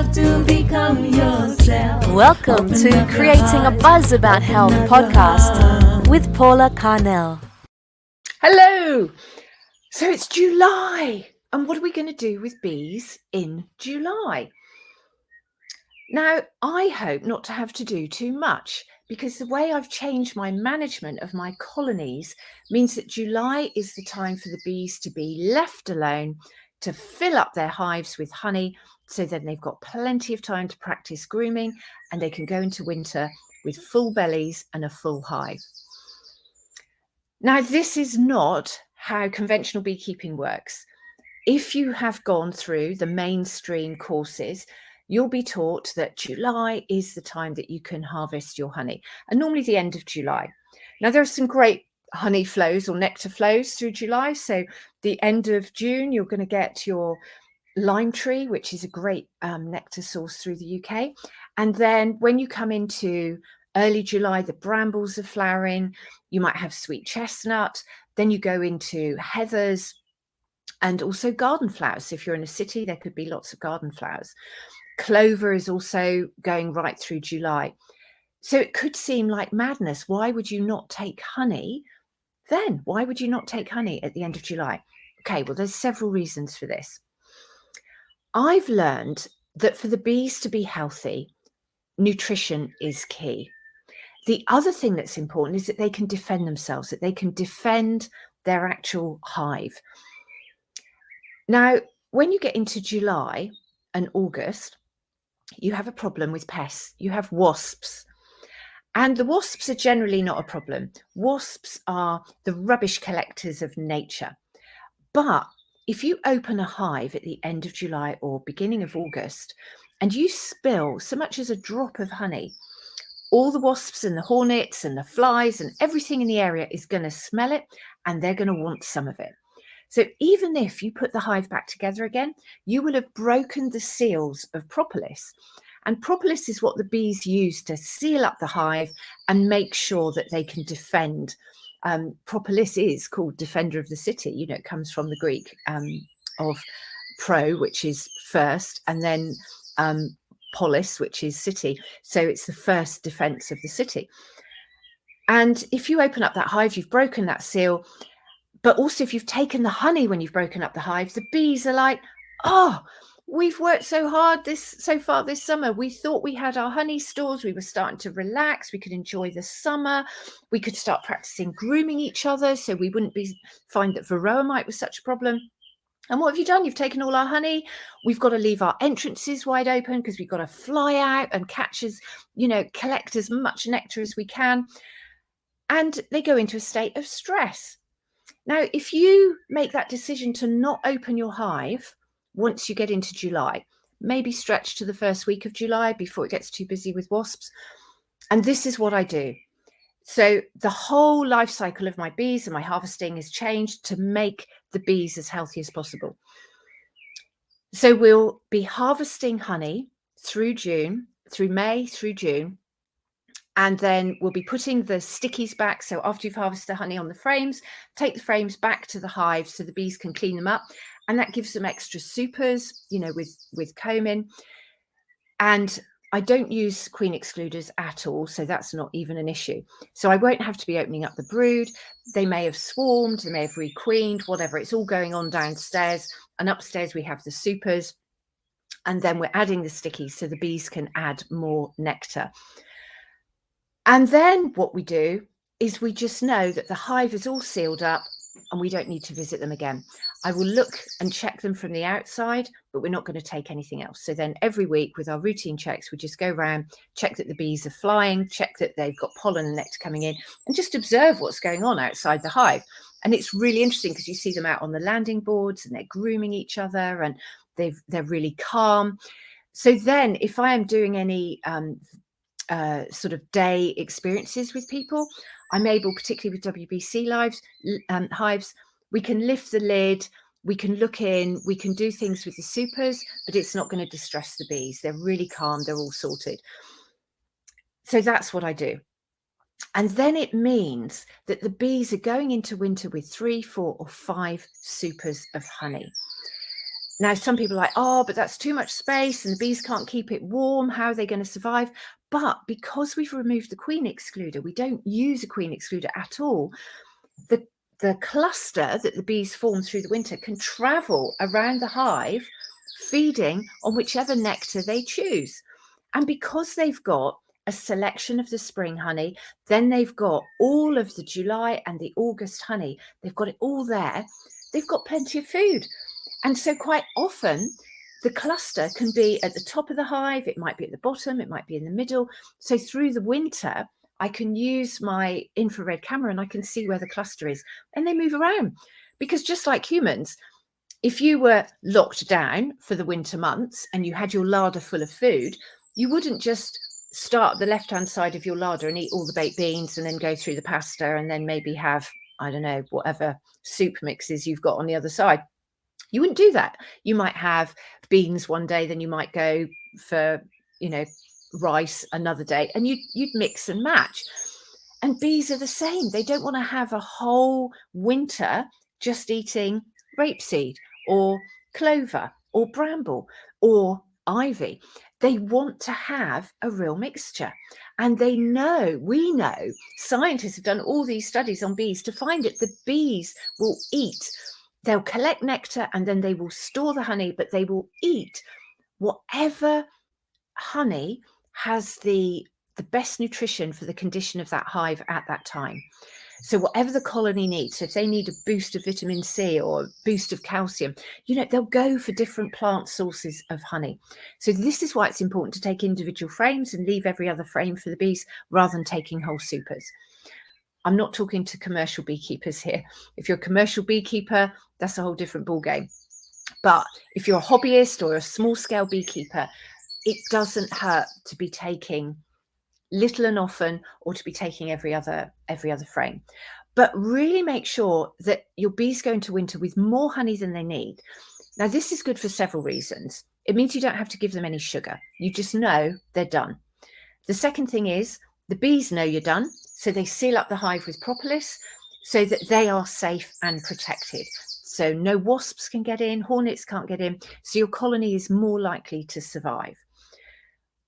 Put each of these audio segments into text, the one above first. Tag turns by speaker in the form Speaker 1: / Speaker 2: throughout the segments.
Speaker 1: have to become yourself.
Speaker 2: Welcome to Creating a Buzz About Health podcast with Paula Carnell.
Speaker 3: Hello! So it's July, and what are we going to do with bees in July? Now, I hope not to have to do too much, because the way I've changed my management of my colonies means that July is the time for the bees to be left alone to fill up their hives with honey, so then they've got plenty of time to practice grooming and they can go into winter with full bellies and a full hive. Now, this is not how conventional beekeeping works. If you have gone through the mainstream courses, you'll be taught that July is the time that you can harvest your honey, and normally the end of July. Now, there are some great honey flows or nectar flows through July. So the end of June, you're going to get your lime tree, which is a great nectar source through the UK. And then when you come into early July, the brambles are flowering. You might have sweet chestnut. Then you go into heathers and also garden flowers. So if you're in a city, there could be lots of garden flowers. Clover is also going right through July. So it could seem like madness. Why would you not take honey then? Why would you not take honey at the end of July? Okay, well, there's several reasons for this. I've learned that for the bees to be healthy, nutrition is key. The other thing that's important is that they can defend themselves, that they can defend their actual hive. Now, when you get into July and August, you have a problem with pests. You have wasps. And the wasps are generally not a problem. Wasps are the rubbish collectors of nature. But if you open a hive at the end of July or beginning of August, and you spill so much as a drop of honey, all the wasps and the hornets and the flies and everything in the area is going to smell it, and they're going to want some of it. So even if you put the hive back together again, you will have broken the seals of propolis. And propolis is what the bees use to seal up the hive and make sure that they can defend. Propolis is called defender of the city. You know, it comes from the Greek of pro, which is first, and then polis, which is city. So it's the first defense of the city. And if you open up that hive, you've broken that seal. But also, if you've taken the honey when you've broken up the hive, the bees are like, oh, we've worked so hard so far this summer. We thought we had our honey stores. We were starting to relax. We could enjoy the summer. We could start practicing grooming each other, so we wouldn't find that varroa mite was such a problem. And what have you done? You've taken all our honey. We've got to leave our entrances wide open because we've got to fly out and collect as much nectar as we can. And they go into a state of stress. Now, if you make that decision to not open your hive once you get into July, maybe stretch to the first week of July before it gets too busy with wasps. And this is what I do. So the whole life cycle of my bees and my harvesting is changed to make the bees as healthy as possible. So we'll be harvesting honey through May through June. And then we'll be putting the stickies back. So after you've harvested the honey on the frames, take the frames back to the hive so the bees can clean them up. And that gives them extra supers, with combing. And I don't use queen excluders at all, so that's not even an issue. So I won't have to be opening up the brood. They may have swarmed, they may have requeened, whatever. It's all going on downstairs. And upstairs we have the supers. And then we're adding the stickies so the bees can add more nectar. And then what we do is we just know that the hive is all sealed up and we don't need to visit them again. I will look and check them from the outside, but we're not going to take anything else. So then every week with our routine checks, we just go around, check that the bees are flying, check that they've got pollen and nectar coming in, and just observe what's going on outside the hive. And it's really interesting because you see them out on the landing boards and they're grooming each other and they're really calm. So then if I am doing any sort of day experiences with people, I'm able, particularly with WBC hives, we can lift the lid, we can look in, we can do things with the supers, but it's not going to distress the bees. They're really calm, they're all sorted. So that's what I do. And then it means that the bees are going into winter with 3, 4, or 5 supers of honey. Now, some people are like, oh, but that's too much space and the bees can't keep it warm. How are they going to survive? But because we've removed the queen excluder, we don't use a queen excluder at all. The cluster that the bees form through the winter can travel around the hive, feeding on whichever nectar they choose. And because they've got a selection of the spring honey, then they've got all of the July and the August honey, they've got it all there. They've got plenty of food. And so quite often the cluster can be at the top of the hive, it might be at the bottom, it might be in the middle. So through the winter, I can use my infrared camera and I can see where the cluster is, and they move around. Because just like humans, if you were locked down for the winter months and you had your larder full of food, you wouldn't just start the left-hand side of your larder and eat all the baked beans and then go through the pasta and then maybe have, I don't know, whatever soup mixes you've got on the other side. You wouldn't do that. You might have beans one day, then you might go for, rice another day, and you'd mix and match. And bees are the same. They don't want to have a whole winter just eating rapeseed or clover or bramble or ivy. They want to have a real mixture. And we know, scientists have done all these studies on bees to find that the bees will eat. They'll collect nectar and then they will store the honey, but they will eat whatever honey has the best nutrition for the condition of that hive at that time. So whatever the colony needs, so if they need a boost of vitamin C or a boost of calcium, they'll go for different plant sources of honey. So this is why it's important to take individual frames and leave every other frame for the bees rather than taking whole supers. I'm not talking to commercial beekeepers here. If you're a commercial beekeeper, that's a whole different ballgame. But if you're a hobbyist or a small scale beekeeper, it doesn't hurt to be taking little and often, or to be taking every other frame. But really make sure that your bees go into winter with more honey than they need. Now, this is good for several reasons. It means you don't have to give them any sugar. You just know they're done. The second thing is the bees know you're done, so they seal up the hive with propolis so that they are safe and protected. So no wasps can get in, hornets can't get in, so your colony is more likely to survive.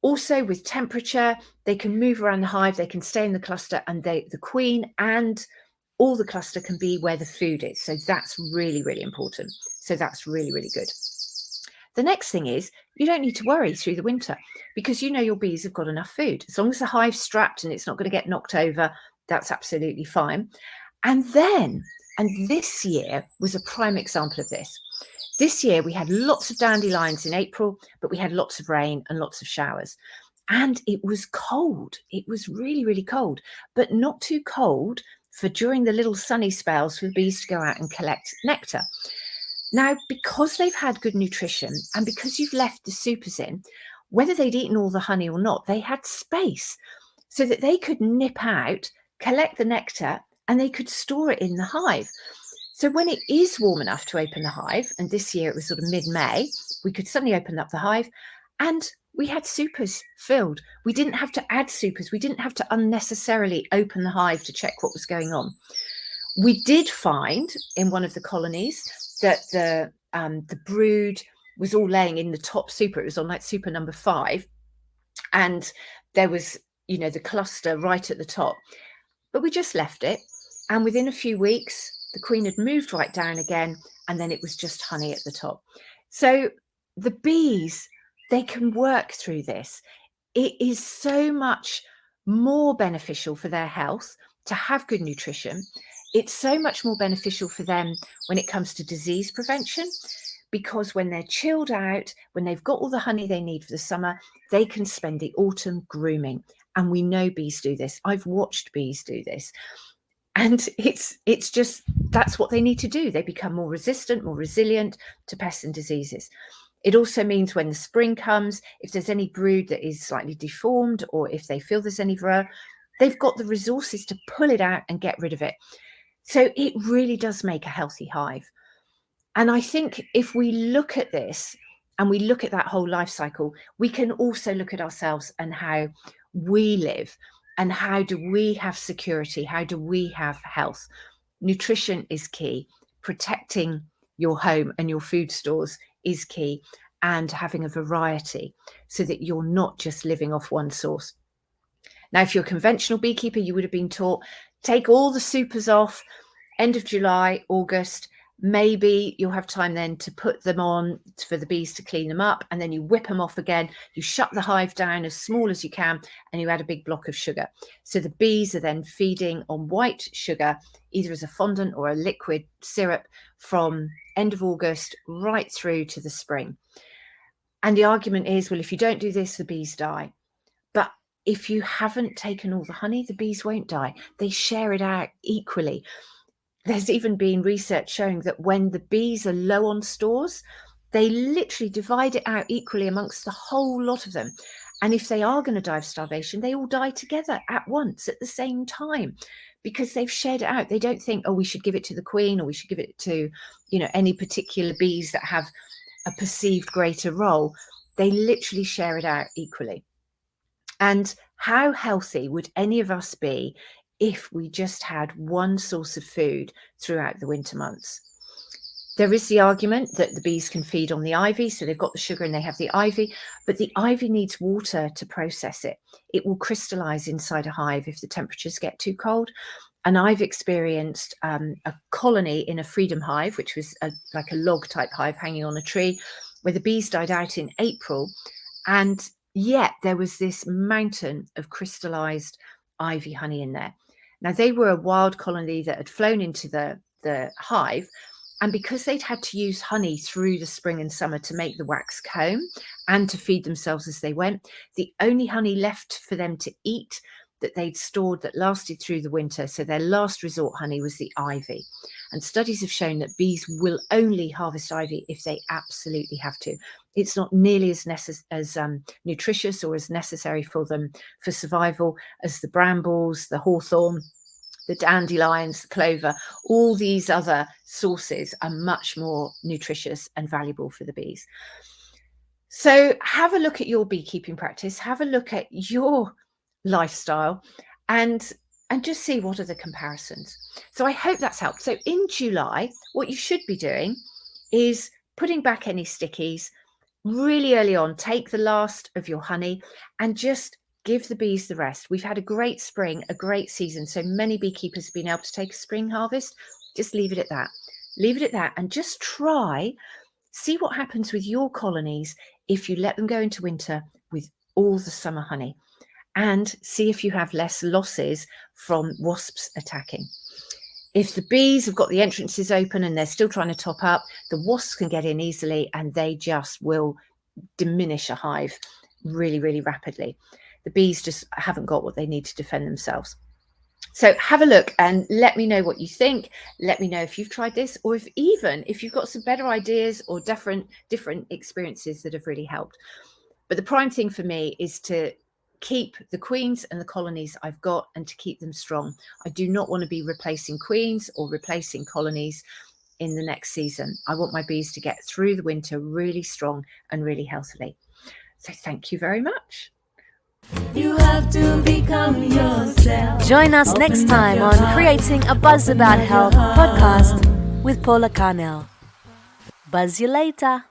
Speaker 3: Also, with temperature, they can move around the hive, they can stay in the cluster, and the queen and all the cluster can be where the food is. So that's really, really important. So that's really, really good. The next thing is you don't need to worry through the winter because your bees have got enough food. As long as the hive's strapped and it's not going to get knocked over, that's absolutely fine. And this year was a prime example of this. This year we had lots of dandelions in April, but we had lots of rain and lots of showers. And it was cold. It was really, really cold, but not too cold for during the little sunny spells for the bees to go out and collect nectar. Now, because they've had good nutrition and because you've left the supers in, whether they'd eaten all the honey or not, they had space so that they could nip out, collect the nectar, and they could store it in the hive. So when it is warm enough to open the hive, and this year it was sort of mid-May, we could suddenly open up the hive and we had supers filled. We didn't have to add supers. We didn't have to unnecessarily open the hive to check what was going on. We did find in one of the colonies that the brood was all laying in the top super. It was on like super number 5. And there was, the cluster right at the top. But we just left it. And within a few weeks, the queen had moved right down again, and then it was just honey at the top. So the bees, they can work through this. It is so much more beneficial for their health to have good nutrition. It's so much more beneficial for them when it comes to disease prevention, because when they're chilled out, when they've got all the honey they need for the summer, they can spend the autumn grooming. And we know bees do this. I've watched bees do this. And it's just, that's what they need to do. They become more resistant, more resilient to pests and diseases. It also means when the spring comes, if there's any brood that is slightly deformed, or if they feel there's any varroa, they've got the resources to pull it out and get rid of it. So it really does make a healthy hive. And I think if we look at this and we look at that whole life cycle, we can also look at ourselves and how we live. And how do we have security? How do we have health? Nutrition is key. Protecting your home and your food stores is key, and having a variety so that you're not just living off one source. Now, if you're a conventional beekeeper, you would have been taught, take all the supers off, end of July, August. Maybe you'll have time then to put them on for the bees to clean them up, and then you whip them off again. You shut the hive down as small as you can, and you add a big block of sugar. So the bees are then feeding on white sugar, either as a fondant or a liquid syrup, from end of August right through to the spring. And the argument is, well, if you don't do this, the bees die. But if you haven't taken all the honey, the bees won't die. They share it out equally. There's even been research showing that when the bees are low on stores, they literally divide it out equally amongst the whole lot of them. And if they are going to die of starvation, they all die together at once at the same time, because they've shared it out. They don't think, oh, we should give it to the queen, or we should give it to, any particular bees that have a perceived greater role. They literally share it out equally. And how healthy would any of us be if we just had one source of food throughout the winter months? There is the argument that the bees can feed on the ivy, so they've got the sugar and they have the ivy, but the ivy needs water to process it. It will crystallize inside a hive if the temperatures get too cold. And I've experienced a colony in a freedom hive, which was like a log type hive hanging on a tree, where the bees died out in April, and yet there was this mountain of crystallized ivy honey in there. Now, they were a wild colony that had flown into the hive, and because they'd had to use honey through the spring and summer to make the wax comb and to feed themselves as they went, the only honey left for them to eat that they'd stored that lasted through the winter, so their last resort honey, was the ivy. And studies have shown that bees will only harvest ivy if they absolutely have to. It's not nearly as nutritious or as necessary for them for survival as the brambles, the hawthorn, the dandelions, the clover. All these other sources are much more nutritious and valuable for the bees. So have a look at your beekeeping practice, have a look at your lifestyle, and just see what are the comparisons. So I hope that's helped. So in July, what you should be doing is putting back any stickies really early on. Take the last of your honey and just give the bees the rest. We've had a great spring, a great season. So many beekeepers have been able to take a spring harvest. Just leave it at that. Leave it at that, and just see what happens with your colonies if you let them go into winter with all the summer honey, and see if you have less losses from wasps attacking. If the bees have got the entrances open and they're still trying to top up, the wasps can get in easily, and they just will diminish a hive really, really rapidly. The bees just haven't got what they need to defend themselves. So have a look and let me know what you think. Let me know if you've tried this, or if you've got some better ideas or different experiences that have really helped. But the prime thing for me is to keep the queens and the colonies I've got, and to keep them strong. I do not want to be replacing queens or replacing colonies in the next season. I want my bees to get through the winter really strong and really healthily. So thank you very much.
Speaker 1: You have to become yourself.
Speaker 2: Join us next time on Creating a Buzz About Health podcast with Paula. Buzz you later.